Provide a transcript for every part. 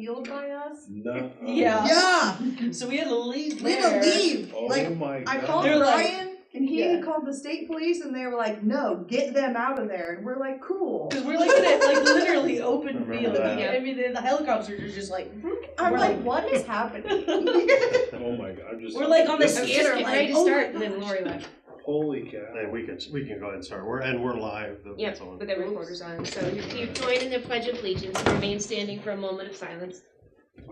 field by us. No. Yeah. So we had to leave We had to leave. Oh Like, my I God. called They're like- Brian, and he called the state police, and they were like, "No, get them out of there." And we're like, "Cool." Because we're like in a, like literally open Remember field. that. I mean, the helicopters are just like. I'm we're like, what is happening? Oh my God. I'm just. We're like on the this is- scanner, getting like, ready to oh start, my and then gosh. Lori left. Holy cow. And we can go ahead and start. We're live. Yep, It's on. with the recorders on. So you join in the Pledge of Allegiance and remain standing for a moment of silence.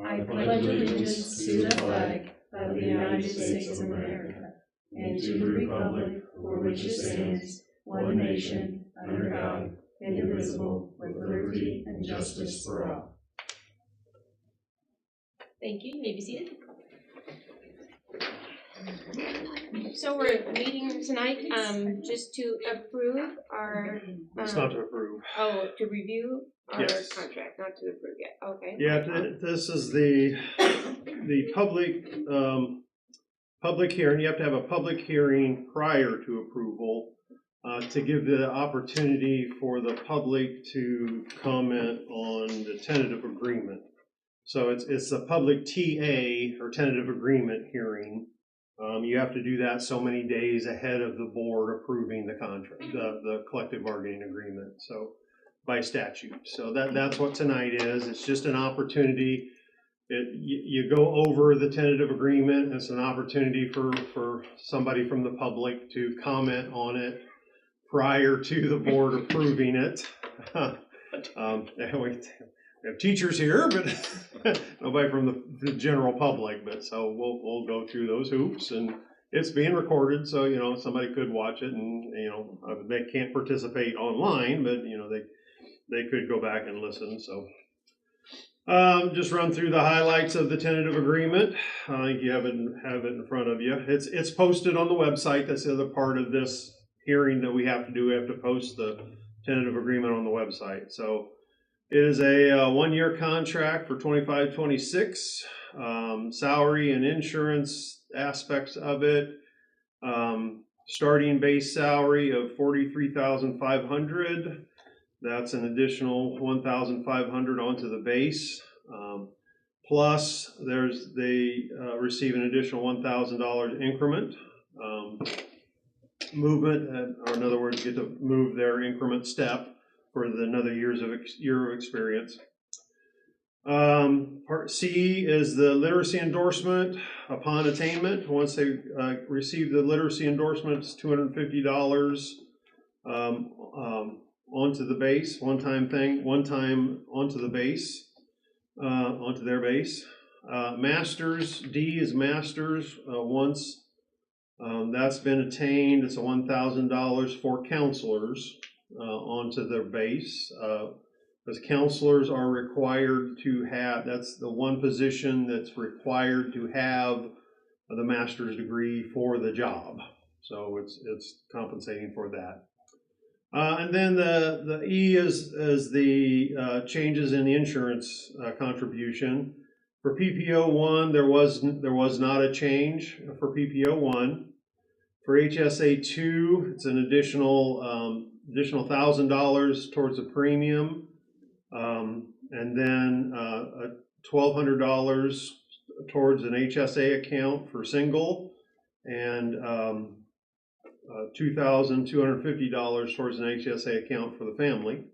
I pledge allegiance to the flag of the United States of America and to the republic for which it stands, one nation, under God, indivisible, with liberty and justice for all. Thank you. You may be seated. So we're meeting tonight just to approve our. It's not to approve. Oh, to review our Yes. contract, not to approve yet. Okay. Yeah, this is the public hearing. You have to have a public hearing prior to approval to give the opportunity for the public to comment on the tentative agreement. So it's a public TA or tentative agreement hearing. You have to do that so many days ahead of the board approving the contract, the collective bargaining agreement. So by statute. So that's what tonight is. It's just an opportunity. You go over the tentative agreement. It's an opportunity for somebody from the public to comment on it prior to the board approving it. We have teachers here, but nobody from the general public. But so we'll go through those hoops, and it's being recorded, so somebody could watch it, and they can't participate online, but they could go back and listen. So just run through the highlights of the tentative agreement. I think you have it in front of you. It's posted on the website. That's the other part of this hearing that we have to do. We have to post the tentative agreement on the website. So it is a one-year contract for 25-26. Salary and insurance aspects of it. Starting base salary of $43,500. That's an additional $1,500 onto the base. Plus, they receive an additional $1,000 increment. Movement, or in other words, get to move their increment step for another year of experience. Part C is the literacy endorsement upon attainment. Once they receive the literacy endorsement, it's $250 onto the base, one time onto the base, onto their base. Masters, D is masters. Once that's been attained, it's a $1,000 for counselors onto their base. Because counselors are required to have, that's the one position that's required to have the master's degree for the job. So it's compensating for that. And then the E is the changes in the insurance contribution. For PPO 1, there was not a change for PPO 1. For HSA 2, it's an additional $1,000 towards a premium, and then $1,200 towards an HSA account for single, and $2,250 towards an HSA account for the family.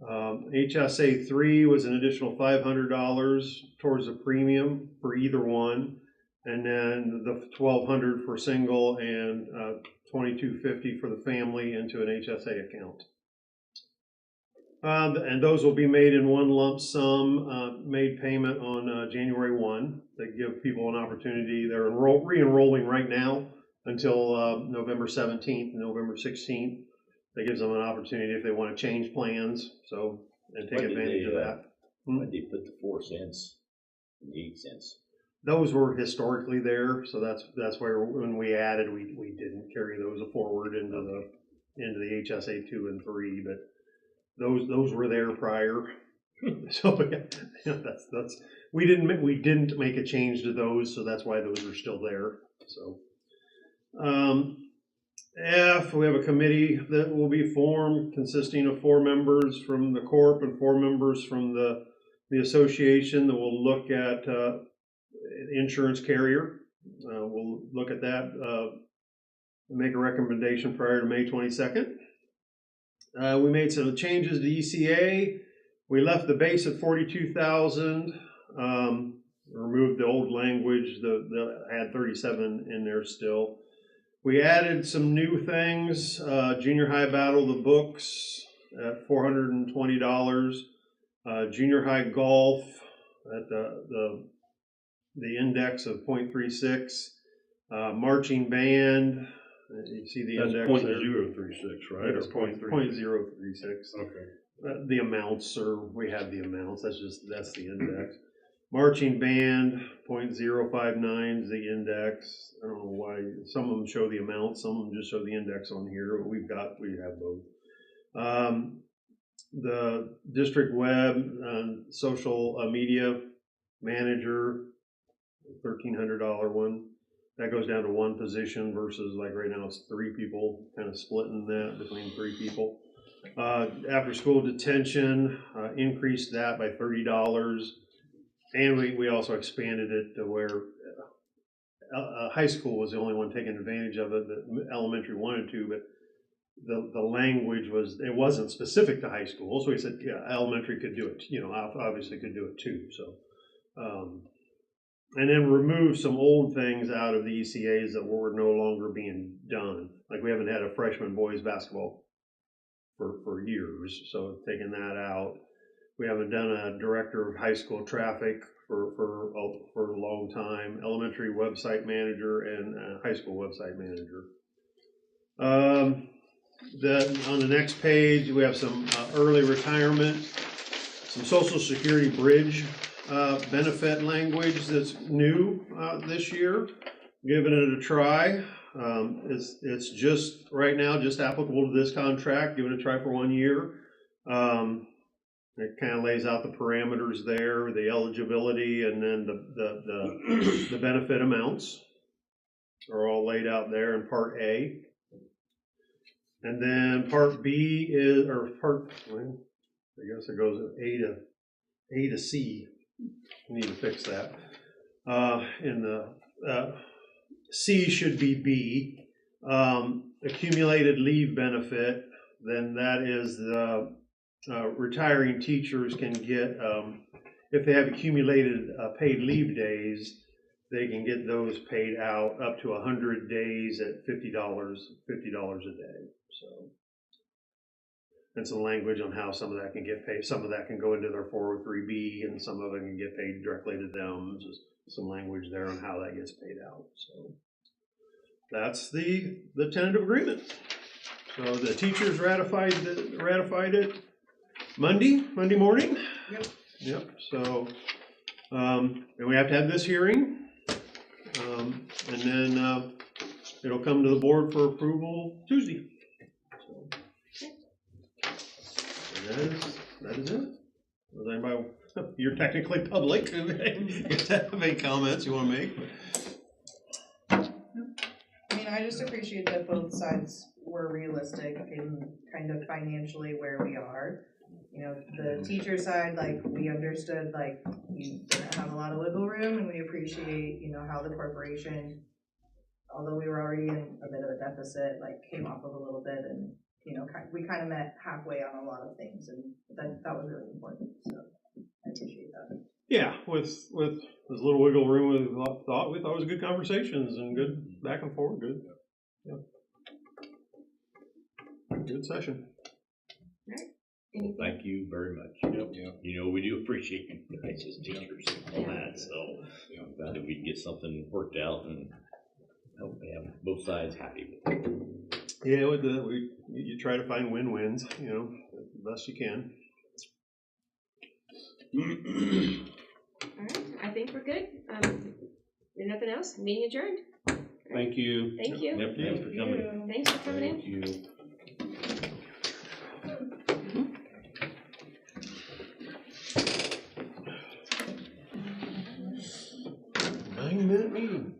HSA 3 was an additional $500 towards a premium for either one, and then the $1,200 for single and $2,250 for the family into an HSA account. And those will be made in one lump sum, made payment on January 1. They give people an opportunity. They're re-enrolling right now until November 17th and November 16th. That gives them an opportunity if they want to change plans, and take advantage of that. Why did they put the 4 cents and 8 cents? Those were historically there, so that's where when we added, we didn't carry those forward into the HSA 2 and 3, but those were there prior. So that's we didn't make a change to those, so that's why those are still there. So F, we have a committee that will be formed consisting of 4 members from the corp and 4 members from the the association that will look at insurance carrier. We'll look at that and make a recommendation prior to May 22nd. We made some changes to ECA. We left the base at 42,000. Removed the old language. The had 37 in there still. We added some new things. Junior high battle the books at $420. Junior high golf at the index of 0.36. Marching band. You see the That's index there. 0.036, right? It's Or 0.036. Okay. The amounts we have the amounts. That's the index. Marching band 0.059 is the index. I don't know why some of them show the amount, some of them just show the index on here. We have both. The district web social media manager, $1,300 one. That goes down to one position versus like right now it's 3 people, kind of splitting that between 3 people. After school detention, increased that by $30. And we also expanded it to where high school was the only one taking advantage of it. The elementary wanted to, but the language it wasn't specific to high school. So we said, yeah, elementary could do it. Obviously could do it too. So, and then remove some old things out of the ECAs that were no longer being done. Like we haven't had a freshman boys basketball for years, so taking that out. We haven't done a director of high school traffic for a long time. Elementary website manager and high school website manager. Then on the next page, we have some early retirement, some Social Security bridge benefit language that's new this year. Giving it a try. It's just right now just applicable to this contract. Give it a try for 1 year. It kind of lays out the parameters there, the eligibility, and then the benefit amounts are all laid out there in Part A. And then Part B I guess it goes A to C. We need to fix that. In the C should be B. Accumulated leave benefit, then that is the retiring teachers can get, if they have accumulated paid leave days, they can get those paid out up to 100 days at $50 a day. So, and some language on how some of that can get paid. Some of that can go into their 403B, and some of it can get paid directly to them. Just some language there on how that gets paid out. So that's the tentative agreement. So the teachers ratified it Monday morning. Yep. So, and we have to have this hearing, and then it'll come to the board for approval Tuesday. So that is it. Does anybody? You're technically public. You have any comments you want to make? I mean, I just appreciate that both sides were realistic in kind of financially where we are. The teacher side, like, we understood, like, you didn't have a lot of wiggle room, and we appreciate, how the corporation, although we were already in a bit of a deficit, like, came off of a little bit, and, we kind of met halfway on a lot of things, and that was really important, so I appreciate that. Yeah, with as little wiggle room we thought it was good conversations and good back and forth, good. Yeah. Good session. Thank you very much. Yep. We do appreciate you guys as teachers and all that, so I'm glad that we can get something worked out and hope we have both sides happy with it. Yeah, you try to find win-wins, the best you can. All right, I think we're good. If nothing else, meeting adjourned. Thank you. Thank you. Yep, thanks for coming. Thanks for coming in. Thank you. 9-minute meeting.